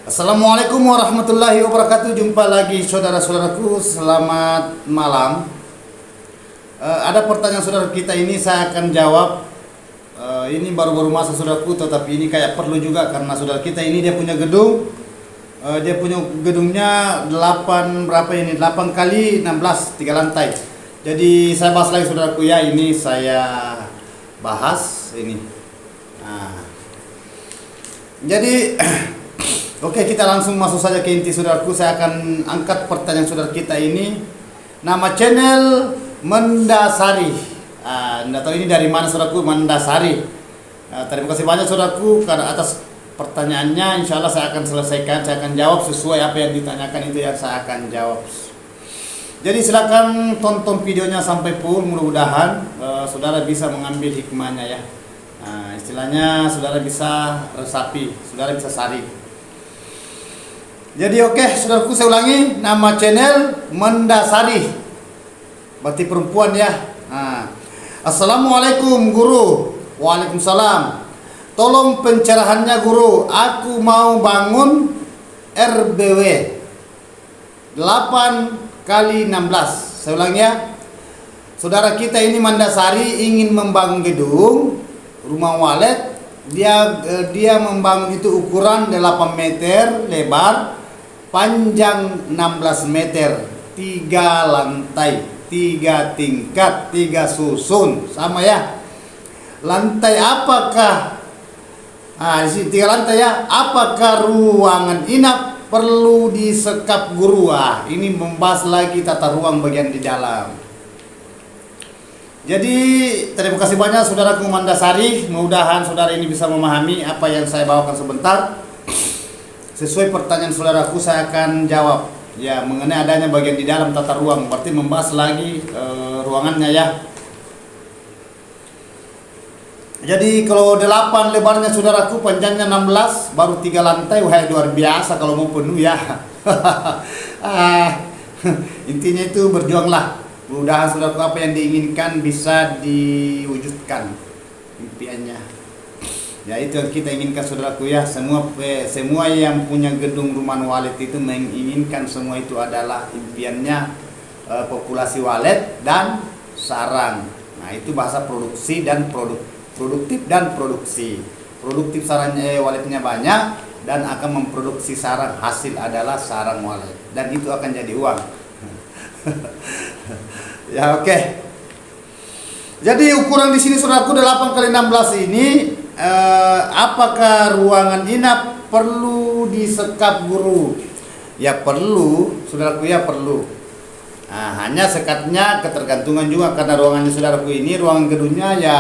Assalamualaikum warahmatullahi wabarakatuh. Jumpa lagi saudara-saudaraku, selamat malam. Ada pertanyaan saudara kita ini saya akan jawab. Ini baru-baru masuk saudaraku, tetapi ini kayak perlu juga karena saudara kita ini dia punya gedung. Dia punya gedungnya 8 berapa ini? 8 kali 16, 3 lantai. Jadi saya bahas lagi saudaraku ya, ini saya bahas ini. Jadi oke, kita langsung masuk saja ke inti saudaraku. Saya akan angkat pertanyaan saudara kita ini. Nama channel Mendasari. Anda tahu ini dari mana saudaraku? Mendasari. Terima kasih banyak saudaraku karena atas pertanyaannya. Insya Allah saya akan selesaikan. Saya akan jawab sesuai apa yang ditanyakan, itu yang saya akan jawab. Jadi silakan tonton videonya sampai full. Mudah-mudahan saudara bisa mengambil hikmahnya ya. Istilahnya saudara bisa resapi, saudara bisa sari. Jadi oke, saudaraku, saya ulangi, nama channel Mendasari, berarti perempuan ya. Assalamualaikum guru. Waalaikumsalam. Tolong pencerahannya guru, aku mau bangun RBW 8 kali 16. Saya ulangi ya. Saudara kita ini Mendasari ingin membangun gedung rumah walet. Dia membangun itu ukuran 8 meter lebar, panjang 16 meter, 3 lantai, 3 tingkat, 3 susun, sama ya. Lantai apakah? Di sini 3 lantai ya. Apakah ruangan inap perlu disekap guru? Ini membahas lagi tata ruang bagian di dalam. Jadi terima kasih banyak saudaraku Mendasari. Mudah-mudahan saudara ini bisa memahami apa yang saya bawakan sebentar. Sesuai pertanyaan saudaraku saya akan jawab ya mengenai adanya bagian di dalam tata ruang, berarti membahas lagi ruangannya ya. Jadi kalau 8 lebarnya saudaraku, panjangnya 16, baru 3 lantai, wah luar biasa kalau mau penuh ya. Intinya itu berjuanglah. Mudah-mudahan saudaraku apa yang diinginkan bisa diwujudkan impiannya. Ya itu yang kita inginkan saudaraku ya. Semua yang punya gedung rumah walet itu menginginkan semua itu adalah impiannya, populasi walet dan sarang. Nah itu bahasa produksi dan produktif dan produksi. Produktif sarangnya waletnya banyak dan akan memproduksi sarang. Hasil adalah sarang walet dan itu akan jadi uang. Ya oke. Jadi ukuran di sini saudaraku 8 kali 16 ini. Apakah ruangan inap perlu disekap guru? Ya perlu, saudaraku ya perlu. Hanya sekatnya ketergantungan juga karena ruangannya saudaraku ini, ruangan gedungnya ya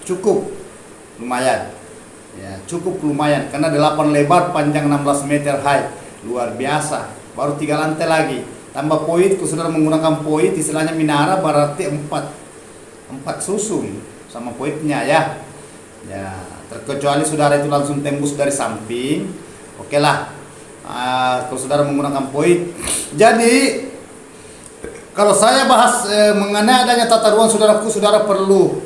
cukup lumayan. Ya cukup lumayan karena 8 lebar, panjang 16 meter high, luar biasa. Baru 3 lantai lagi. Tambah poin, saudara menggunakan poin, istilahnya minara berarti 4 susun sama poinnya ya. Ya, terkecuali saudara itu langsung tembus dari samping, oke lah. Kalau saudara menggunakan poin. Jadi kalau saya bahas mengenai adanya tata ruang saudaraku, saudara perlu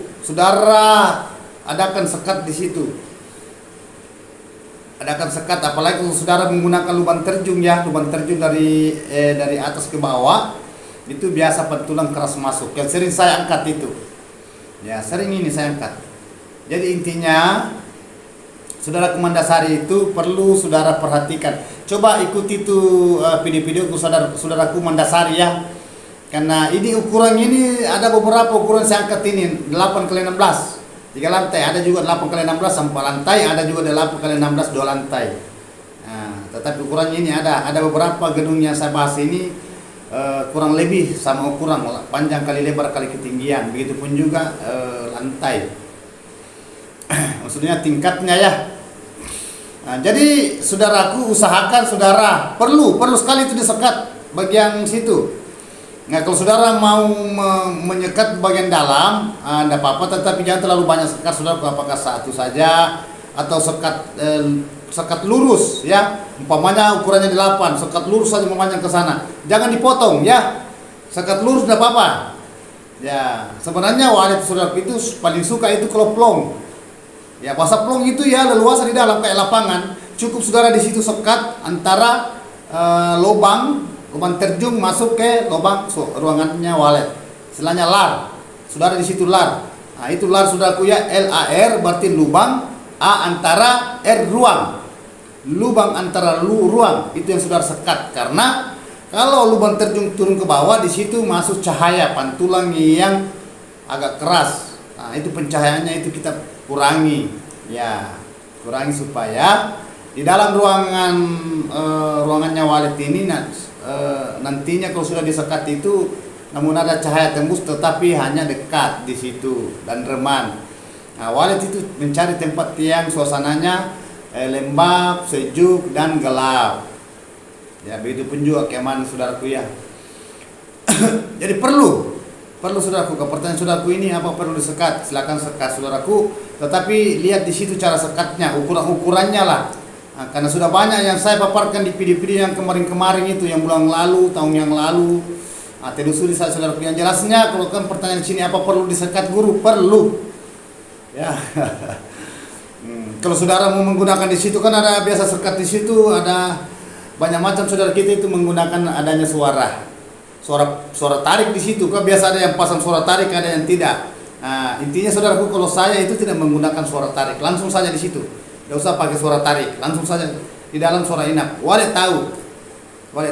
adakan sekat di situ. Adakan sekat, apalagi kalau saudara menggunakan lubang terjun ya, lubang terjun dari atas ke bawah itu biasa pentulang keras masuk. Yang sering saya angkat itu, ya sering ini saya angkat. Jadi intinya saudara Mendasari itu perlu saudara perhatikan. Coba ikuti itu video-video saudaraku Mendasari ya. Karena ini ukuran ini ada beberapa ukuran saya angkat ini 8 kali 16. 3 lantai, ada juga 8 kali 16 sampai lantai, ada juga 8 kali 16 2 lantai. Tetapi ukurannya ini ada beberapa gedung yang saya bahas ini kurang lebih sama ukuran, panjang kali lebar kali ketinggian, begitupun juga lantai. Maksudnya tingkatnya ya. Jadi saudaraku usahakan saudara perlu sekali itu disekat bagian situ. Nah kalau saudara mau menyekat bagian dalam, tidak apa-apa, tetapi jangan terlalu banyak sekat saudara. Apakah satu saja atau sekat lurus ya, umpamanya ukurannya 8, sekat lurus saja memanjang ke sana, jangan dipotong ya. Sekat lurus tidak apa-apa ya. Sebenarnya walet saudara itu paling suka itu kalau plong ya, bahasa plong itu ya leluasa di dalam kayak lapangan. cukup saudara di situ sekat antara lubang terjun masuk ke lubang ruangannya walet. Istilahnya lar. Saudara di situ lar. Nah, itu lar saudaraku ya, LAR berarti lubang, A antara, R ruang. Lubang antara ruang itu yang saudara sekat, karena kalau lubang terjun turun ke bawah di situ masuk cahaya pantulang yang agak keras. Nah, itu pencahayaannya itu kita kurangi. Ya, kurangi supaya di dalam ruangannya walet ini nantinya kalau sudah disekat itu namun ada cahaya tembus tetapi hanya dekat di situ dan reman. Nah, walet itu mencari tempat yang suasananya lembab, sejuk dan gelap. Ya, begitu pun juga kemana saudaraku ya. Jadi perlu saudaraku, ke pertanyaan saudaraku ini apa perlu disekat? Silakan sekat saudaraku, tetapi lihat di situ cara sekatnya, ukurannya lah. Nah, karena sudah banyak yang saya paparkan di video-video yang kemarin-kemarin itu, yang bulan lalu, tahun yang lalu. Nah, telusuri saya saudaraku, yang jelasnya kalau kan pertanyaan sini apa perlu disekat guru? Perlu. Ya. Kalau saudara mau menggunakan di situ kan ada biasa sekat di situ, ada banyak macam saudara kita itu menggunakan adanya suara tarik di situ. Kan biasa ada yang pasang suara tarik, ada yang tidak. Nah, intinya saudaraku, kalau saya itu tidak menggunakan suara tarik, langsung saja di situ. Tidak usah pakai suara tarik, langsung saja di dalam suara inap. Walet tahu,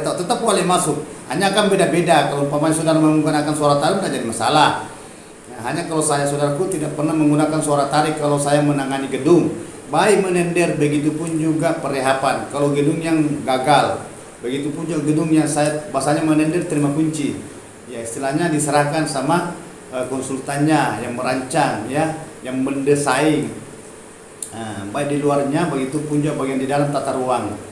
tetap walet masuk. Hanya akan beda-beda. Kalau umpamanya saudara menggunakan suara tarik tidak jadi masalah. Nah, hanya kalau saya saudaraku tidak pernah menggunakan suara tarik kalau saya menangani gedung, baik menender, begitu pun juga perehapan. Kalau gedung yang gagal, begitu pun juga gedung yang saya bahasanya menender terima kunci. Ya, istilahnya diserahkan sama konsultannya yang merancang, ya, yang mendesain. Baik di luarnya, begitu pun juga bagian di dalam tata ruang.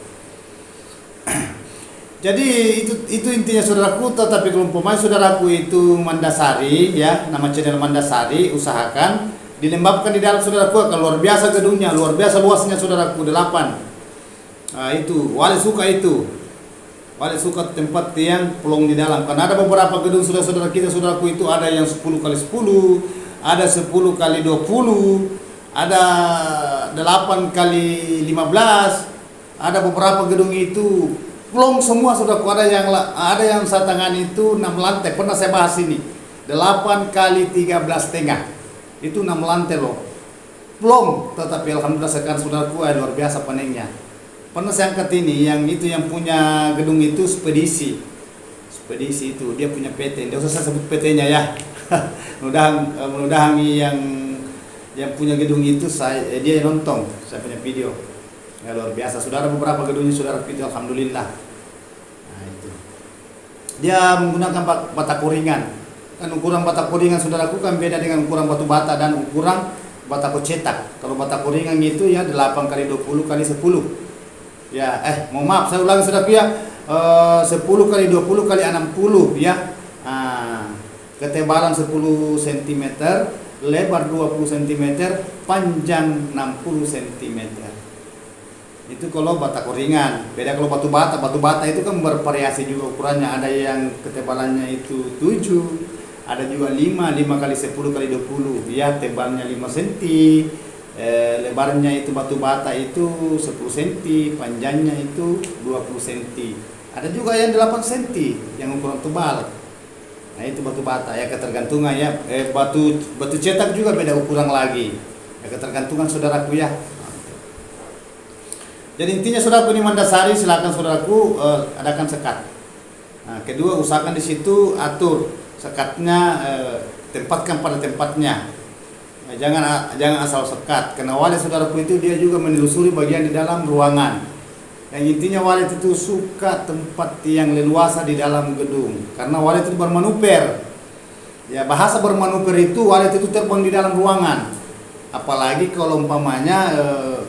Jadi itu intinya saudaraku. Tetapi kalau umpamanya saudaraku itu Mandasari, ya, nama channel Mandasari, usahakan dilembabkan di dalam saudaraku. Kalau luar biasa gedungnya, luar biasa luasnya saudaraku, 8. Itu walet suka itu. Walet suka tempat yang pelong di dalam. Karena ada beberapa gedung saudara-saudara kita saudaraku itu ada yang 10x10, ada 10x20, ada 8x15, ada beberapa gedung itu plong semua saudaraku. Ada yang saya tangani itu 6 lantai, pernah saya bahas ini, 8x13,5, itu 6 lantai loh, plong. Tetapi alhamdulillah sekarang saudaraku luar biasa panengnya. Pernah saya angkat ini, yang punya gedung itu Spedisi itu dia punya PT, tidak usah saya sebut PT-nya ya. mudah-mudahan yang punya gedung itu dia nonton saya punya video, ya, luar biasa saudara. Beberapa gedungnya saudara itu alhamdulillah. Nah, itu dia menggunakan bata koringan. Kan ukuran bata koringan saudaraku kan beda dengan ukuran batu bata dan ukuran bata cetak. Kalau bata koringan itu ya 8x20x10. Ya, mohon maaf saya ulangi saudaraku ya, 10x20x60 ya. Ketebalan 10 cm, lebar 20 cm, panjang 60 cm. Itu kalau bata koringan. Beda kalau batu bata itu kan bervariasi juga ukurannya. Ada yang ketebalannya itu 7, ada juga 5x10x20 ya, tebalnya 5 cm, lebarnya itu batu bata itu 10 cm, panjangnya itu 20 cm. Ada juga yang 8 cm yang ukuran tebal. Nah, itu batu bata ya, ketergantungan ya. Batu cetak juga beda ukuran lagi. Ya, ketergantungan saudaraku ya. Jadi intinya saudaraku ini Mandasari, silakan saudaraku adakan sekat. Nah, kedua, usahakan di situ atur sekatnya, tempatkan pada tempatnya. Jangan asal sekat, karena walet saudaraku itu dia juga menelusuri bagian di dalam ruangan. Yang intinya walet itu suka tempat yang leluasa di dalam gedung, karena walet itu bermanuver. Ya, bahasa bermanuver itu walet itu terbang di dalam ruangan. Apalagi kalau umpamanya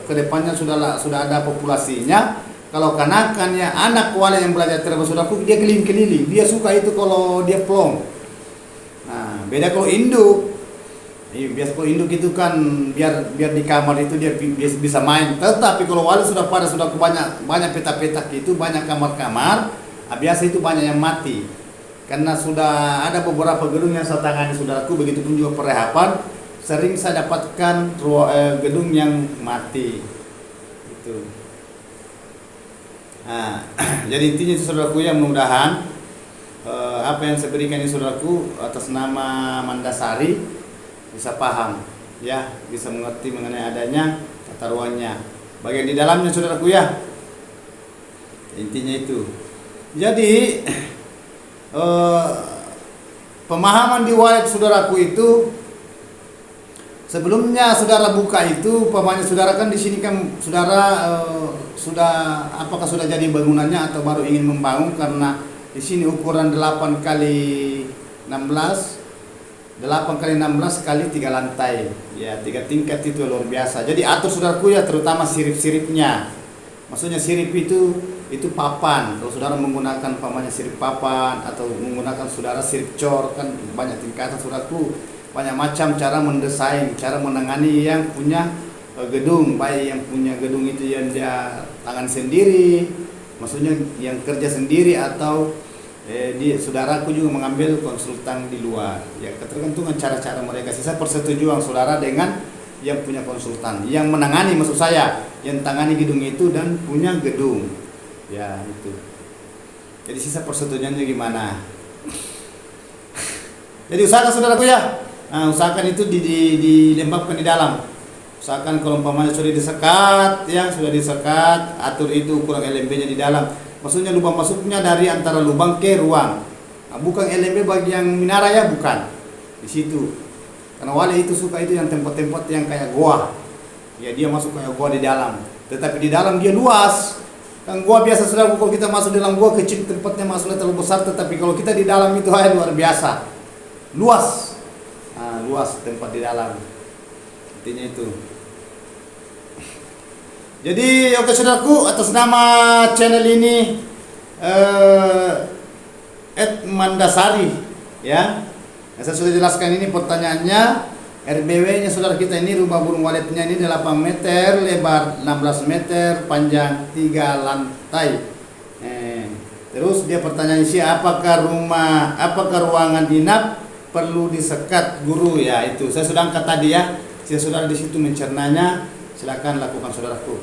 kedepannya sudah ada populasinya. Kalau kanakan ya anak walet yang belajar terbang saudaraku, dia keliling-keliling. Dia suka itu kalau dia plong. Nah, beda kalau induk. Biasa kalau induk itu kan biar di kamar itu dia bisa main. Tetapi kalau walet sudah banyak petak-petak itu, banyak kamar-kamar, biasa itu banyak yang mati. Karena sudah ada beberapa gedung yang saya tangani saudaraku, begitu pun juga perehapan, sering saya dapatkan gedung yang mati. Itu. Nah, jadi intinya itu saudaraku ya, mudah-mudahan apa yang saya berikan ini saudaraku atas nama Mandasari bisa paham ya, bisa mengerti mengenai adanya tata ruangnya, bagian di dalamnya saudaraku ya. Intinya itu. Jadi pemahaman di wallet saudaraku itu, sebelumnya saudara buka itu, pamannya saudara kan di sini kan saudara sudah, apakah sudah jadi bangunannya atau baru ingin membangun, karena di sini ukuran 8 kali 16 kali 3 lantai ya, 3 tingkat, itu luar biasa. Jadi atur saudaraku ya, terutama sirip-siripnya. Maksudnya sirip itu papan. Kalau saudara menggunakan pamannya sirip papan atau menggunakan saudara sirip cor, kan banyak tingkatan saudaraku. Banyak macam cara mendesain, cara menangani yang punya gedung, baik yang punya gedung itu yang dia tangan sendiri, maksudnya yang kerja sendiri, atau saudaraku juga mengambil konsultan di luar. Ya, ketergantungan cara-cara mereka. Sisa persetujuan saudara dengan yang punya konsultan, yang menangani, maksud saya, yang tangani gedung itu dan punya gedung. Ya, itu. Jadi sisa persetujuannya gimana? Jadi usahakan saudaraku ya. Nah, usahakan itu dilembabkan di dalam. Usahakan kalau umpamanya sudah disekat, ya sudah disekat, atur itu ukuran LMB-nya di dalam. Maksudnya lubang masuknya dari antara lubang ke ruang. Nah, bukan LMB bagi yang minara ya, bukan. Di situ. Karena wali itu suka itu yang tempat-tempat yang kayak goa. Ya, dia masuk kayak goa di dalam. Tetapi di dalam dia luas. Kan gua biasa sudah, kalau kita masuk dalam gua kecil, tempatnya masuknya terlalu besar, tetapi kalau kita di dalam itu luar biasa. Luas. Nah, luas tempat di dalam. Intinya itu. Jadi oke saudaraku, atas nama channel ini Mandasari ya. Saya sudah jelaskan ini pertanyaannya. RBW-nya saudara kita ini, rumah burung waletnya ini 8 meter, lebar 16 meter, panjang 3 lantai. Terus dia pertanyaan sih, apakah ruangan inap perlu disekat guru? Ya, itu saya sudah angkat tadi ya. Jika saudara di situ mencernanya, silakan lakukan saudaraku.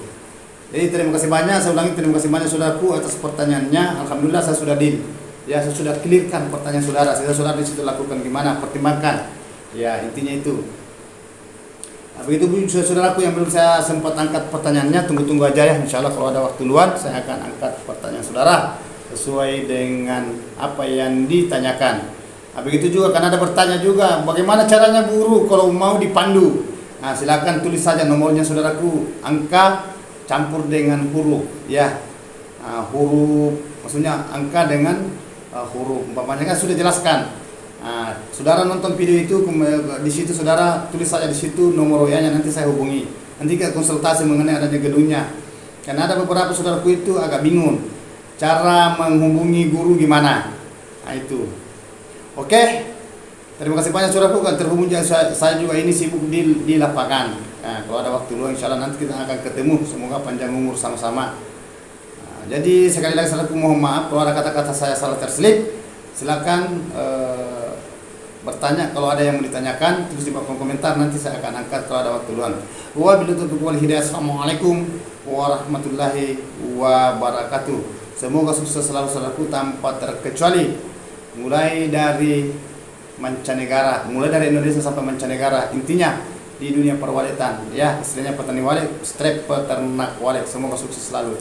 Jadi terima kasih banyak, saya ulangi, terima kasih banyak saudaraku atas pertanyaannya. Alhamdulillah saya sudah saya sudah clearkan pertanyaan saudara. Saudara di situ lakukan gimana, pertimbangkan. Ya, intinya itu. Nah, begitu saudaraku yang belum saya sempat angkat pertanyaannya, tunggu aja ya. Insya Allah kalau ada waktu luang saya akan angkat pertanyaan saudara sesuai dengan apa yang ditanyakan. Nah, begitu juga kan ada bertanya juga, bagaimana caranya guru kalau mau dipandu? Nah, silakan tulis saja nomornya saudaraku, angka campur dengan huruf ya. Nah, huruf maksudnya angka dengan huruf. Umpamanya kan sudah jelaskan. Nah, saudara nonton video itu, di situ saudara tulis saja di situ nomor WA-nya, nanti saya hubungi. Nanti kita konsultasi mengenai adanya gedungnya. Karena ada beberapa saudaraku itu agak bingung cara menghubungi guru gimana. Nah, itu. Oke. Terima kasih banyak saudaraku, kan terhubung saya juga ini sibuk di lapangan. Nah, kalau ada waktu luang insyaallah nanti kita akan ketemu. Semoga panjang umur sama-sama. Nah, jadi sekali lagi saudaraku mohon maaf kalau ada kata-kata saya salah terselip. Silakan bertanya kalau ada yang mau ditanyakan, tulis di kolom komentar, nanti saya akan angkat kalau ada waktu luang. Wabillahi taufiq wal hidayah. Assalamualaikum warahmatullahi wabarakatuh. Semoga sukses selalu saudaraku tanpa terkecuali, mulai dari mancanegara, mulai dari Indonesia sampai mancanegara, intinya di dunia perwaletan ya, istilahnya petani walet, strep peternak walet. Semoga sukses selalu.